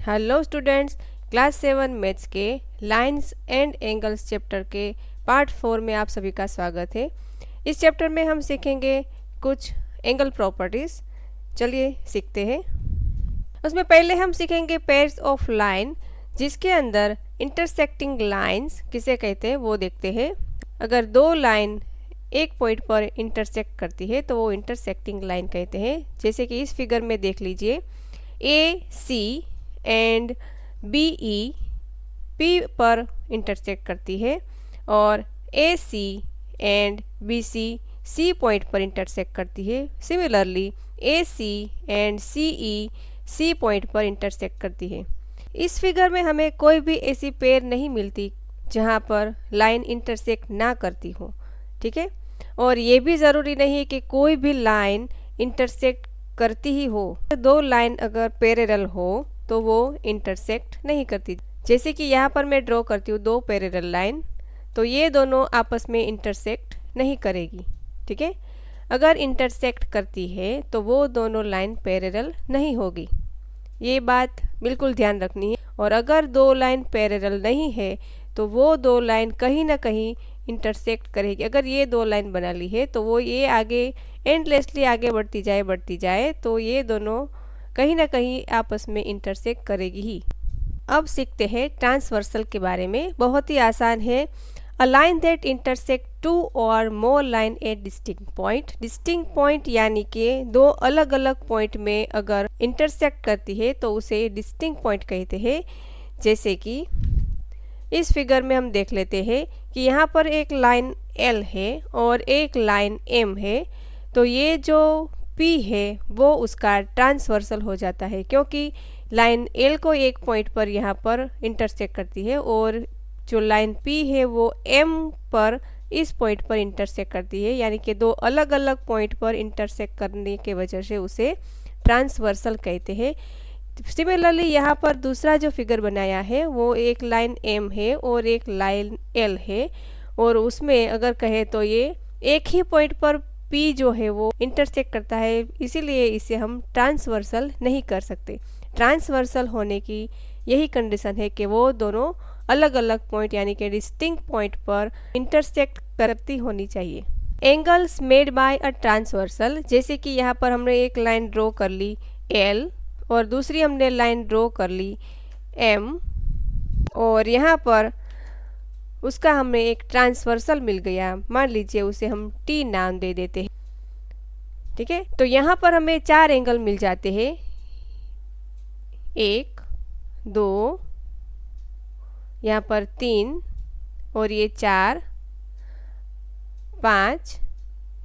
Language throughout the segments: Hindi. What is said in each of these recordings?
हेलो स्टूडेंट्स, क्लास 7 मैथ्स के लाइंस एंड एंगल्स चैप्टर के पार्ट 4 में आप सभी का स्वागत है। इस चैप्टर में हम सीखेंगे कुछ एंगल प्रॉपर्टीज़। चलिए सीखते हैं। उसमें पहले हम सीखेंगे पेयर्स ऑफ लाइन, जिसके अंदर इंटरसेक्टिंग लाइंस किसे कहते हैं वो देखते हैं। अगर दो लाइन एक पॉइंट पर इंटरसेक्ट करती है तो वो इंटरसेक्टिंग लाइन कहते हैं। जैसे कि इस फिगर में देख लीजिए, A C and B E P पर इंटरसेक्ट करती है और A C and B C C point पर इंटरसेक्ट करती है। Similarly A C and C E C point पर इंटरसेक्ट करती है। इस फिगर में हमें कोई भी ऐसी पेयर नहीं मिलती जहाँ पर लाइन इंटरसेक्ट ना करती हो, ठीक है। और ये भी ज़रूरी नहीं है कि कोई भी लाइन इंटरसेक्ट करती ही हो। दो लाइन अगर पैरेलल हो तो वो इंटरसेक्ट नहीं करती। जैसे कि यहाँ पर मैं ड्रॉ करती हूँ दो पैरेलल लाइन, तो ये दोनों आपस में इंटरसेक्ट नहीं करेगी, ठीक है। अगर इंटरसेक्ट करती है तो वो दोनों लाइन पैरेलल नहीं होगी, ये बात बिल्कुल ध्यान रखनी है। और अगर दो लाइन पैरेलल नहीं है तो वो दो लाइन कहीं ना कहीं इंटरसेक्ट करेगी। अगर ये दो लाइन बना ली है तो वो ये आगे एंडलेसली आगे बढ़ती जाए तो ये दोनों कहीं ना कहीं आपस में इंटरसेक्ट करेगी ही। अब सीखते हैं ट्रांसवर्सल के बारे में। बहुत ही आसान है। A line that intersect two or more line at distinct point. Distinct point यानी कि दो अलग अलग पॉइंट में अगर इंटरसेक्ट करती है तो उसे डिस्टिंक्ट पॉइंट कहते हैं। जैसे कि इस फिगर में हम देख लेते हैं कि यहाँ पर एक लाइन L है और एक लाइन M है, तो ये जो P है वो उसका ट्रांसवर्सल हो जाता है, क्योंकि लाइन L को एक पॉइंट पर यहाँ पर इंटरसेक्ट करती है और जो लाइन P है वो M पर इस पॉइंट पर इंटरसेक्ट करती है। यानी कि दो अलग अलग पॉइंट पर इंटरसेक्ट करने के वजह से उसे ट्रांसवर्सल कहते हैं। सिमिलरली यहाँ पर दूसरा जो फिगर बनाया है वो एक लाइन M है और एक लाइन L है, और उसमें अगर कहे तो ये एक ही पॉइंट पर P जो है वो इंटरसेक्ट करता है, इसीलिए इसे हम ट्रांसवर्सल नहीं कर सकते। ट्रांसवर्सल होने की यही कंडीशन है कि वो दोनों अलग अलग पॉइंट यानी कि डिस्टिंक्ट पॉइंट पर इंटरसेक्ट करती होनी चाहिए। Angles made by a transversal, जैसे कि यहाँ पर हमने एक लाइन ड्रॉ कर ली L और दूसरी हमने लाइन ड्रॉ कर ली M, और यहाँ पर उसका हमें एक ट्रांसवर्सल मिल गया। मान लीजिए उसे हम T नाम दे देते हैं, ठीक है। तो यहाँ पर हमें चार एंगल मिल जाते हैं, 1 2, यहाँ पर 3 और ये 4 5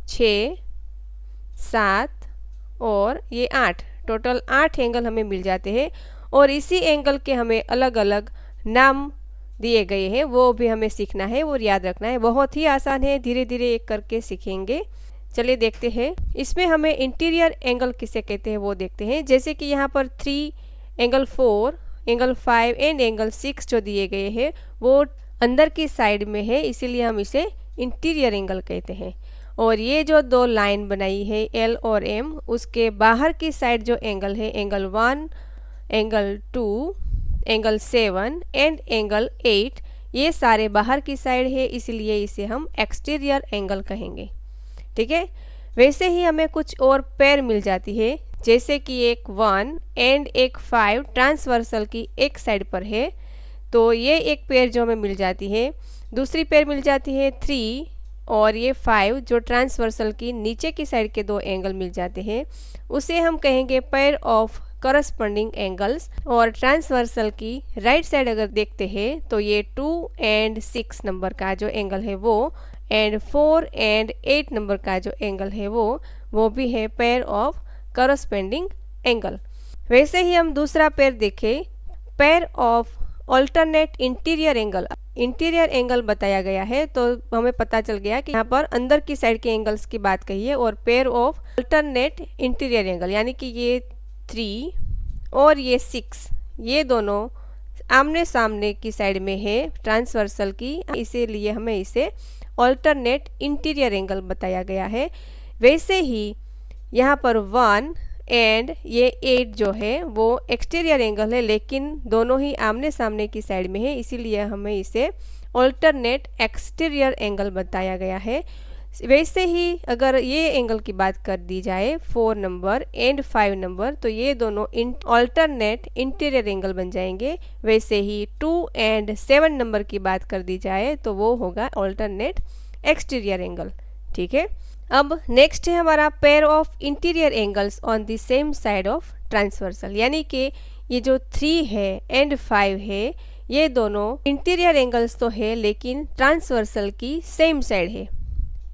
6 7 और ये 8। टोटल 8 एंगल हमें मिल जाते हैं और इसी एंगल के हमें अलग अलग नाम दिए गए हैं, वो भी हमें सीखना है और याद रखना है। बहुत ही आसान है, धीरे धीरे एक करके सीखेंगे। चलिए देखते हैं। इसमें हमें इंटीरियर एंगल किसे कहते हैं वो देखते हैं। जैसे कि यहाँ पर 3, एंगल 4, एंगल 5 एंड एंगल 6 जो दिए गए हैं वो अंदर की साइड में है, इसीलिए हम इसे इंटीरियर एंगल कहते हैं। और ये जो दो लाइन बनाई है L और M, उसके बाहर की साइड जो एंगल है, angle 1, angle 2, angle 7 and angle 8, ये सारे बाहर की साइड है, इसलिए इसे हम एक्सटीरियर एंगल कहेंगे, ठीक है। वैसे ही हमें कुछ और पेयर मिल जाती है, जैसे कि एक 1 एंड एक 5 ट्रांसवर्सल की एक साइड पर है, तो ये एक पेयर जो हमें मिल जाती है। दूसरी पेयर मिल जाती है 3 और ये 5 जो ट्रांसवर्सल की नीचे की साइड के दो एंगल मिल जाते हैं, उसे हम कहेंगे पेयर ऑफ करस्पॉन्डिंग एंगल्स। और ट्रांसवर्सल की राइट साइड अगर देखते हैं तो ये 2 एंड 6 नंबर का जो एंगल है वो, एंड 4 एंड 8 नंबर का जो एंगल है वो भी है पेयर ऑफ करस्पॉन्डिंग एंगल। वैसे ही हम दूसरा पेयर देखें, pair of alternate interior angle. Interior angle बताया गया है तो हमें पता चल गया कि यहाँ पर अंदर की साइड के एंगल्स की बात कही है। और pair of alternate interior angle यानी कि ये 3 और ये 6, ये दोनों आमने सामने की साइड में है ट्रांसवर्सल की, इसीलिए हमें इसे ऑल्टरनेट इंटीरियर एंगल बताया गया है। वैसे ही यहाँ पर 1 एंड ये 8 जो है वो एक्सटीरियर एंगल है, लेकिन दोनों ही आमने सामने की साइड में है, इसीलिए हमें इसे ऑल्टरनेट एक्सटीरियर एंगल बताया गया है। वैसे ही अगर ये एंगल की बात कर दी जाए 4 नंबर एंड 5 नंबर, तो ये दोनों ऑल्टरनेट इंटीरियर एंगल बन जाएंगे। वैसे ही 2 एंड 7 नंबर की बात कर दी जाए तो वो होगा ऑल्टरनेट एक्सटीरियर एंगल। ठीक है, अब नेक्स्ट है हमारा pair of interior angles on the same side of transversal, यानी कि ये जो 3 है एंड 5 है ये दोनों इंटीरियर एंगल्स तो है लेकिन ट्रांसवर्सल की सेम साइड है।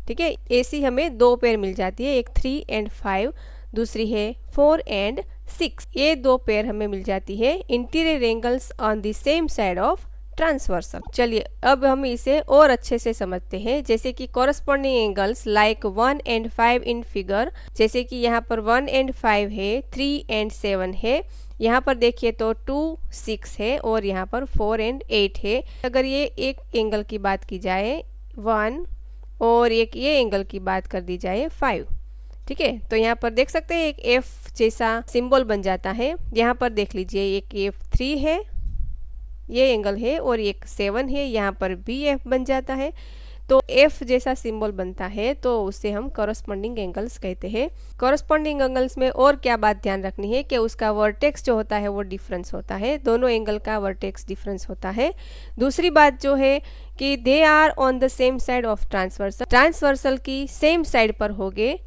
ठीक है, ऐसी हमें दो पेयर मिल जाती है, एक 3 एंड 5, दूसरी है 4 एंड 6। ये दो पेयर हमें मिल जाती है interior angles on the same side of transversal. चलिए अब हम इसे और अच्छे से समझते हैं, जैसे कि corresponding angles like 1 and 5 in figure, जैसे कि यहाँ पर 1 एंड 5 है, 3 एंड 7 है, यहाँ पर देखिए तो 2, 6 है और यहाँ पर 4 एंड 8 है। अगर ये एक एंगल की बात की जाए 1 और एक ये एंगल की बात कर दी जाए 5, ठीक है, तो यहाँ पर देख सकते हैं एक F जैसा सिंबल बन जाता है। यहाँ पर देख लीजिए एक F3 है, ये एंगल है, और एक 7 है, यहाँ पर भी F बन जाता है, तो F जैसा सिंबल बनता है, तो उसे हम कॉरस्पॉन्डिंग एंगल्स कहते हैं। कॉरस्पॉन्डिंग एंगल्स में और क्या बात ध्यान रखनी है कि उसका वर्टेक्स जो होता है वो डिफरेंस होता है, दोनों एंगल का वर्टेक्स डिफरेंस होता है। दूसरी बात जो है कि they are on the same side of transversal, transversal की सेम साइड पर होंगे,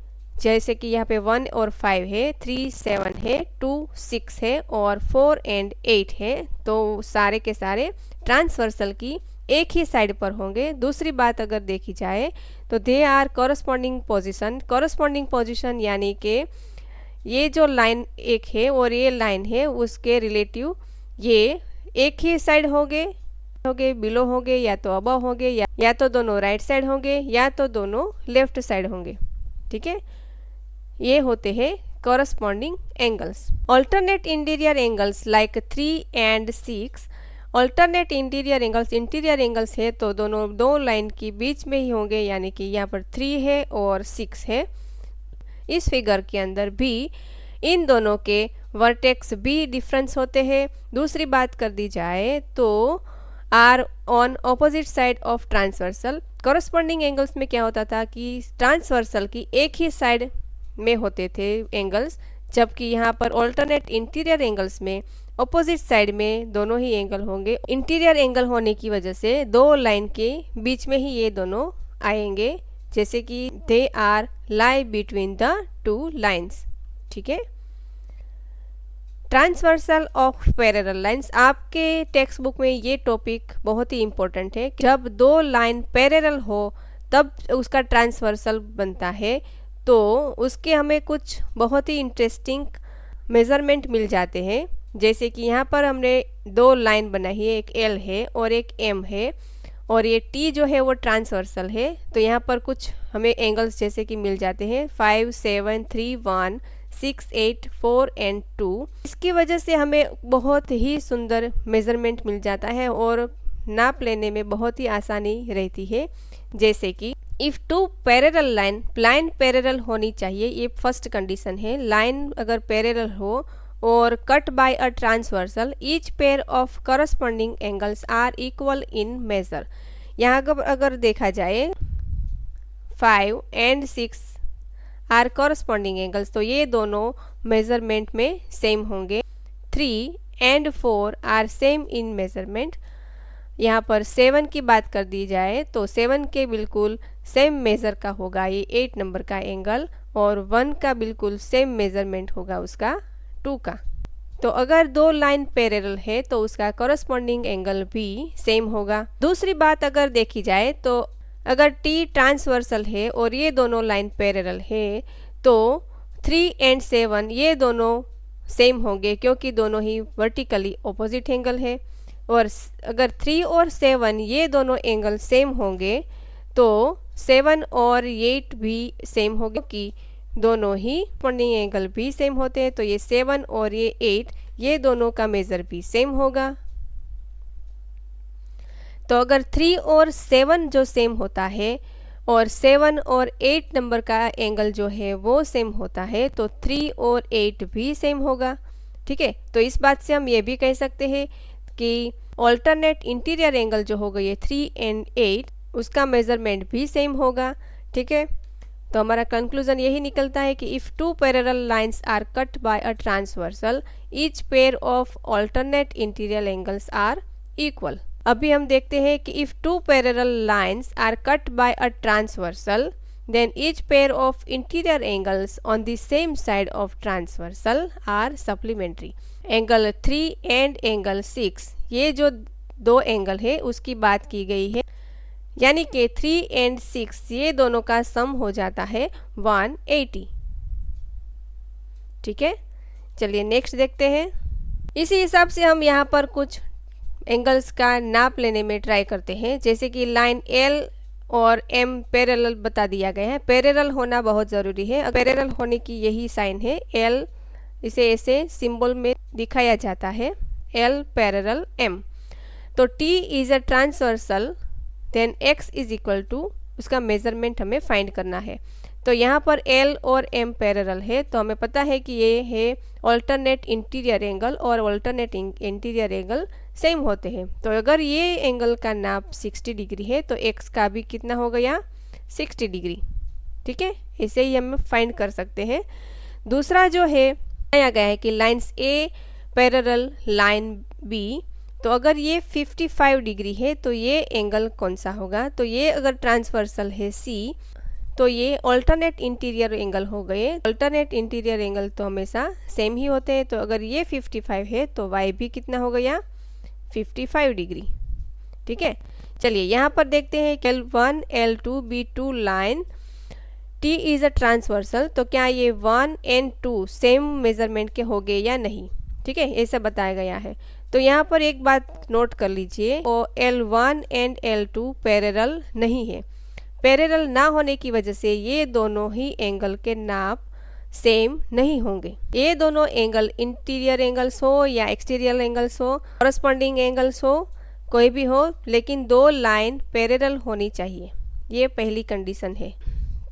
जैसे कि यहाँ पे 1 और 5 है, 3, 7 है, 2, 6 है और 4 एंड 8 है, तो सारे के सारे ट्रांसवर्सल की एक ही साइड पर होंगे। दूसरी बात अगर देखी जाए तो they are corresponding position, corresponding position यानी कि ये जो लाइन एक है और ये लाइन है उसके रिलेटिव ये एक ही साइड होंगे, बिलो होंगे, या तो अबव होंगे, या तो दोनों राइट साइड होंगे, या तो दोनों लेफ्ट साइड होंगे। ठीक है, ये होते हैं corresponding angles. Alternate interior angles like 3 and 6, alternate interior angles, interior angles है तो दोनों दो लाइन की बीच में ही होंगे, यानी कि यहाँ पर 3 है और 6 है। इस फिगर के अंदर भी इन दोनों के वर्टेक्स भी डिफरेंस होते हैं। दूसरी बात कर दी जाए तो are on opposite side of transversal, corresponding angles में क्या होता था कि ट्रांसवर्सल की एक ही साइड में होते थे एंगल्स, जबकि यहाँ पर ऑल्टरनेट इंटीरियर एंगल्स में ऑपोजिट साइड में दोनों ही एंगल होंगे। इंटीरियर एंगल होने की वजह से दो लाइन के बीच में ही ये दोनों आएंगे, जैसे कि they are lie between the two lines. ठीक है, ट्रांसवर्सल ऑफ पैरेलल लाइंस, आपके टेक्स्ट बुक में ये टॉपिक बहुत ही इम्पोर्टेंट है। जब दो लाइन पैरेलल हो तब उसका ट्रांसवर्सल बनता है, तो उसके हमें कुछ बहुत ही इंटरेस्टिंग मेज़रमेंट मिल जाते हैं। जैसे कि यहाँ पर हमने दो लाइन बनाई है, एक L है और एक M है, और ये T जो है वो ट्रांसवर्सल है, तो यहाँ पर कुछ हमें एंगल्स जैसे कि मिल जाते हैं 5, 7, 3, 1, 6, 8, 4 एंड 2। इसकी वजह से हमें बहुत ही सुंदर मेज़रमेंट मिल जाता है और नाप लेने में बहुत ही आसानी रहती है। जैसे कि if two parallel line parallel होनी चाहिए, ये फर्स्ट कंडीशन है। लाइन अगर पैरेलल हो और cut by a transversal, each pair of corresponding angles are equal in measure. यहाँ अगर देखा जाए 5 एंड 6 आर करस्पॉन्डिंग एंगल्स, तो ये दोनों मेजरमेंट में सेम होंगे। 3 and 4 are same in measurement. यहाँ पर 7 की बात कर दी जाए तो 7 के बिल्कुल सेम मेज़र का होगा ये 8 नंबर का एंगल, और 1 का बिल्कुल सेम मेज़रमेंट होगा उसका 2 का। तो अगर दो लाइन पैरेलल है तो उसका कॉरस्पॉन्डिंग एंगल भी सेम होगा। दूसरी बात अगर देखी जाए तो अगर T ट्रांसवर्सल है और ये दोनों लाइन पैरेलल है, तो 3 एंड 7 ये दोनों सेम होंगे, क्योंकि दोनों ही वर्टिकली ऑपोजिट एंगल है। और अगर 3 और 7 ये दोनों एंगल सेम होंगे, तो 7 और 8 भी सेम होंगे, क्योंकि दोनों ही कॉरस्पॉन्डिंग एंगल भी सेम होते हैं। तो ये 7 और ये 8 ये दोनों का मेजर भी सेम होगा। तो अगर 3 और 7 जो सेम होता है और 7 और 8 नंबर का एंगल जो है वो सेम होता है, तो 3 और 8 भी सेम होगा। ठीक है, तो इस बात से हम ये भी कह सकते हैं कि ऑल्टरनेट इंटीरियर एंगल जो होगा ये 3 एंड 8 उसका मेजरमेंट भी सेम होगा। ठीक है, तो हमारा कंक्लूजन यही निकलता है कि if two parallel lines are cut by a transversal each pair of alternate interior angles are equal. अभी हम देखते हैं कि if two parallel lines are cut by a transversal then each pair of interior angles on the same side of transversal are supplementary। Angle 3 and angle 6 ये जो दो एंगल है उसकी बात की गई है, यानी कि 3 एंड 6 ये दोनों का सम हो जाता है 180। ठीक है, चलिए नेक्स्ट देखते हैं। इसी हिसाब से हम यहाँ पर कुछ एंगल्स का नाप लेने में ट्राई करते हैं, जैसे कि लाइन L और M पैरेलल बता दिया गया है। पैरेलल होना बहुत ज़रूरी है, पैरेलल होने की यही साइन है L, इसे ऐसे सिंबल में दिखाया जाता है L पैरेलल M। तो T is a transversal then X is equal to उसका मेजरमेंट हमें फाइंड करना है। तो यहाँ पर L और M पैरेलल है, तो हमें पता है कि ये है ऑल्टरनेट इंटीरियर एंगल और ऑल्टरनेट इंटीरियर एंगल सेम होते हैं। तो अगर ये एंगल का नाप 60 डिग्री है तो X का भी कितना हो गया 60 डिग्री। ठीक है, ऐसे ही हम फाइंड कर सकते हैं। दूसरा जो है बताया गया है कि lines A parallel line B, तो अगर ये 55 डिग्री है तो ये एंगल कौन सा होगा, तो ये अगर ट्रांसवर्सल है C तो ये ऑल्टरनेट इंटीरियर एंगल हो गए। ऑल्टरनेट इंटीरियर एंगल तो हमेशा सेम ही होते हैं, तो अगर ये 55 है तो Y भी कितना हो गया 55 डिग्री। ठीक है, चलिए यहाँ पर देखते हैं L1 L2 B2 line T is a transversal, तो क्या ये 1 एंड 2 सेम मेजरमेंट के हो गए या नहीं। ठीक है, ऐसा बताया गया है। तो यहाँ पर एक बात नोट कर लीजिए, और L1 एंड L2 पैरेलल नहीं है। पैरेलल ना होने की वजह से ये दोनों ही एंगल के नाप सेम नहीं होंगे। ये दोनों एंगल इंटीरियर एंगल्स हो या एक्सटीरियर एंगल्स हो, कॉरस्पॉन्डिंग एंगल्स हो, कोई भी हो, लेकिन दो लाइन पैरेलल होनी चाहिए, ये पहली कंडीशन है।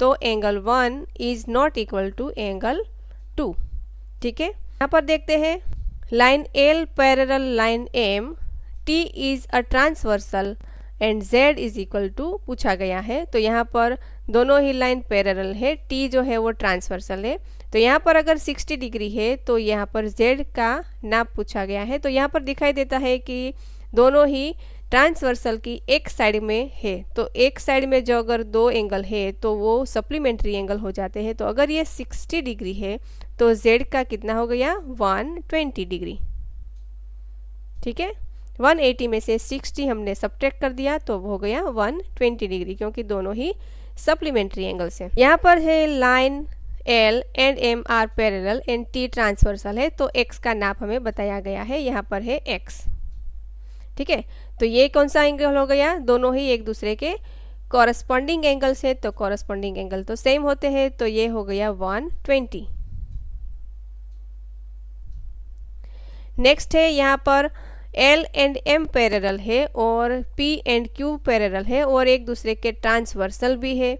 तो angle 1 is not equal to angle 2। ठीक है, यहाँ पर देखते हैं line L parallel line M, T is a transversal and Z is equal to पूछा गया है। तो यहाँ पर दोनों ही लाइन पैरेलल है, T जो है वो ट्रांसवर्सल है। तो यहाँ पर अगर 60 डिग्री है तो यहाँ पर Z का नाप पूछा गया है। तो यहाँ पर दिखाई देता है कि दोनों ही ट्रांसवर्सल की एक साइड में है, तो एक साइड में जो अगर दो एंगल है तो वो सप्लीमेंट्री एंगल हो जाते हैं। तो अगर ये 60 डिग्री है तो Z का कितना हो गया 120 डिग्री। ठीक है, 180 में से 60 हमने सब्ट्रैक्ट कर दिया तो वो हो गया 120 डिग्री, क्योंकि दोनों ही सप्लीमेंट्री एंगल्स हैं। यहाँ पर है line L and M are parallel and T transversal है, तो X का नाप हमें बताया गया है, यहाँ पर है X। ठीक है, तो ये कौन सा एंगल हो गया, दोनों ही एक दूसरे के कॉरस्पॉन्डिंग एंगल्स है, तो कॉरस्पॉन्डिंग एंगल तो सेम होते हैं, तो ये हो गया 120। नेक्स्ट है यहाँ पर L एंड M पैरेलल है और P एंड Q पैरेलल है और एक दूसरे के ट्रांसवर्सल भी है।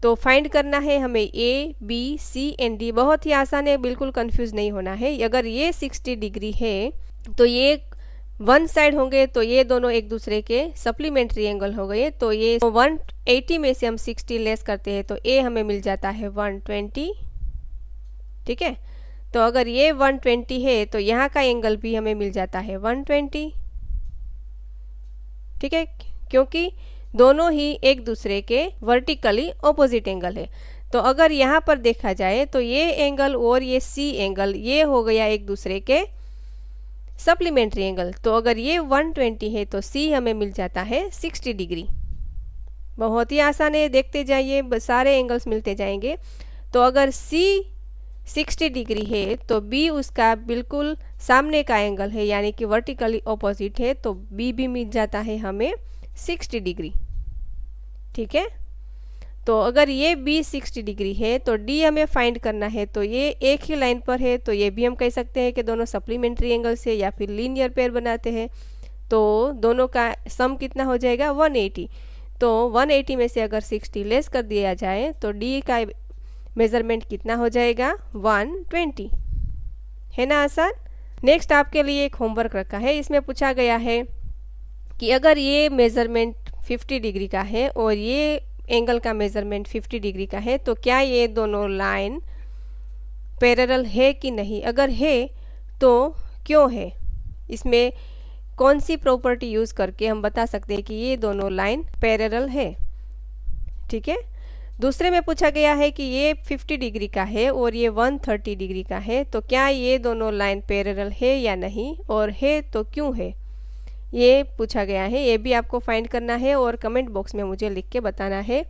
तो फाइंड करना है हमें A, B, C and D। बहुत ही आसान है, बिल्कुल कंफ्यूज नहीं होना है। अगर ये 60 डिग्री है तो ये वन साइड होंगे, तो ये दोनों एक दूसरे के सप्लीमेंट्री एंगल हो गए। तो ये 180 में से हम 60 लेस करते हैं तो A हमें मिल जाता है 120। ठीक है, तो अगर ये 120 है तो यहाँ का एंगल भी हमें मिल जाता है 120। ठीक है, क्योंकि दोनों ही एक दूसरे के वर्टिकली ऑपोजिट एंगल है। तो अगर यहाँ पर देखा जाए तो ये एंगल और ये C एंगल ये हो गया एक दूसरे के सप्लीमेंट्री एंगल। तो अगर ये 120 है तो C हमें मिल जाता है 60 डिग्री। बहुत ही आसान है, देखते जाइए, सारे एंगल्स मिलते जाएंगे। तो अगर C 60 डिग्री है तो B उसका बिल्कुल सामने का एंगल है, यानी कि वर्टिकली ऑपोजिट है, तो B भी मिल जाता है हमें 60 डिग्री। ठीक है, तो अगर ये B 60 डिग्री है तो D हमें फाइंड करना है, तो ये एक ही लाइन पर है, तो ये भी हम कह सकते हैं कि दोनों सप्लीमेंट्री एंगल से या फिर लीनियर पेयर बनाते हैं। तो दोनों का सम कितना हो जाएगा 180। तो 180 में से अगर 60 लेस कर दिया जाए तो डी का मेज़रमेंट कितना हो जाएगा, 120, है ना आसान। नेक्स्ट आपके लिए एक होमवर्क रखा है, इसमें पूछा गया है कि अगर ये मेज़रमेंट 50 डिग्री का है और ये एंगल का मेज़रमेंट 50 डिग्री का है तो क्या ये दोनों लाइन पैरेलल है कि नहीं, अगर है तो क्यों है, इसमें कौन सी प्रॉपर्टी यूज़ करके हम बता सकते हैं कि ये दोनों लाइन पैरेलल है। ठीक है। दूसरे में पूछा गया है कि ये 50 डिग्री का है और ये 130 डिग्री का है तो क्या ये दोनों लाइन पैरेलल है या नहीं, और है तो क्यों है, ये पूछा गया है। ये भी आपको फाइंड करना है और कमेंट बॉक्स में मुझे लिख के बताना है।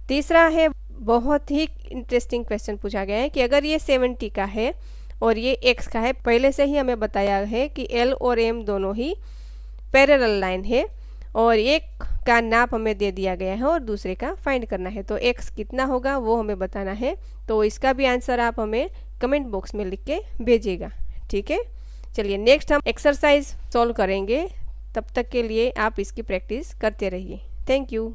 तीसरा है, बहुत ही इंटरेस्टिंग क्वेश्चन पूछा गया है कि अगर ये 70 का है और ये x का है, पहले से ही हमें बताया है कि L और M दोनों ही पैरेलल लाइन है और एक का नाप हमें दे दिया गया है और दूसरे का फाइंड करना है, तो x कितना होगा वो हमें बताना है। तो इसका भी आंसर आप हमें कमेंट बॉक्स में लिख के भेजिएगा। ठीक है। चलिए नेक्स्ट हम एक्सरसाइज सॉल्व करेंगे, तब तक के लिए आप इसकी प्रैक्टिस करते रहिए। Thank you.